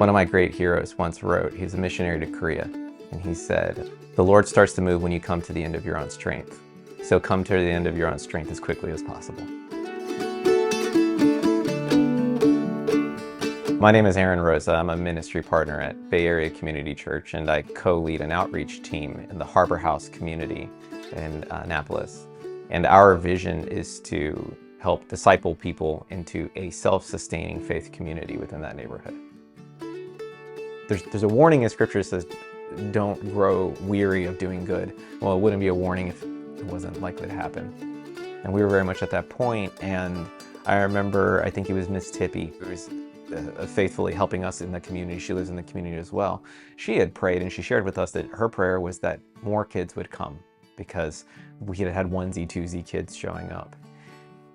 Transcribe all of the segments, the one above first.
One of my great heroes once wrote, he's a missionary to Korea, and he said, "The Lord starts to move when you come to the end of your own strength. So come to the end of your own strength as quickly as possible." My name is Aaron Rosa. I'm a ministry partner at Bay Area Community Church, and I co-lead an outreach team in the Harbor House community in Annapolis. And our vision is to help disciple people into a self-sustaining faith community within that neighborhood. There's a warning in Scripture that says, don't grow weary of doing good. Well, it wouldn't be a warning if it wasn't likely to happen. And we were very much at that point, and I remember, I think it was Miss Tippy, who was faithfully helping us in the community. She lives in the community as well. She had prayed, and she shared with us that her prayer was that more kids would come, because we had had onesie, twosie kids showing up.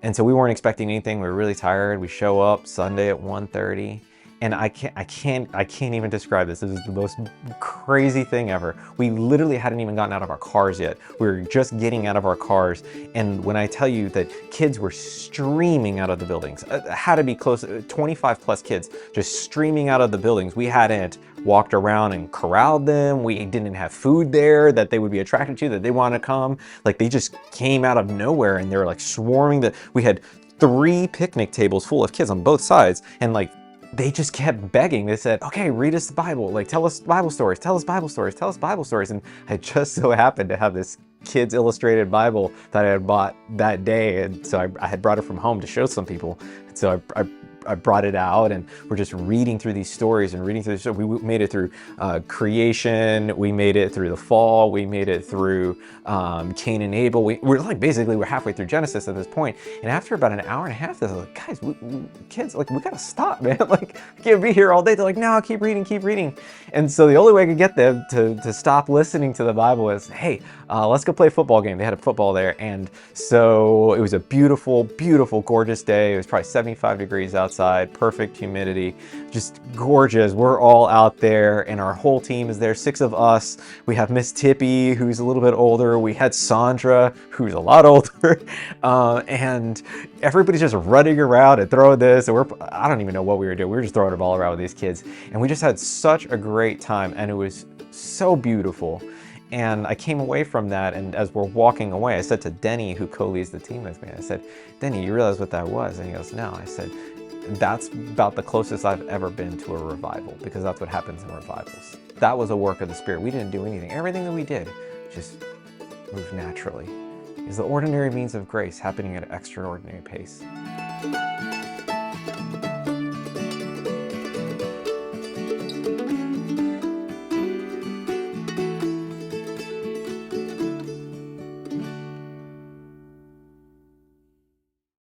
And so we weren't expecting anything. We were really tired. We show up Sunday at 1:30. And I can't even describe this. This is the most crazy thing ever. We literally hadn't even gotten out of our cars yet. We were just getting out of our cars. And when I tell you that kids were streaming out of the buildings, it had to be close, 25 plus kids just streaming out of the buildings. We hadn't walked around and corralled them. We didn't have food there that they would be attracted to, that they want to come. Like, they just came out of nowhere, and they were like swarming. We had 3 picnic tables full of kids on both sides, and like, they just kept begging. They said, "Okay, read us the Bible. Like, tell us Bible stories, tell us Bible stories, tell us Bible stories." And I just so happened to have this kids illustrated Bible that I had bought that day. And so I had brought it from home to show some people. And so I brought it out, and we're just reading through these stories and reading through the stories. We made it through creation. We made it through the fall. We made it through Cain and Abel. We're halfway through Genesis at this point. And after about an hour and a half, they're like, "Guys, kids, like, we gotta stop, man. Like, we can't be here all day." They're like, "No, keep reading, keep reading." And so the only way I could get them to stop listening to the Bible is, "Hey, let's go play a football game." They had a football there. And so it was a beautiful, beautiful, gorgeous day. It was probably 75 degrees outside. Perfect humidity, just gorgeous. We're all out there, and our whole team is there, 6 of us. We have Miss Tippy, who's a little bit older. We had Sandra, who's a lot older. And everybody's just running around and throwing this. And I don't even know what we were doing. We were just throwing the ball around with these kids. And we just had such a great time, and it was so beautiful. And I came away from that, and as we're walking away, I said to Denny, who co-leads the team with me, I said, "Denny, you realize what that was?" And he goes, "No." I said, "That's about the closest I've ever been to a revival, because that's what happens in revivals." That was a work of the Spirit. We didn't do anything. Everything that we did just moved naturally. It's the ordinary means of grace happening at an extraordinary pace.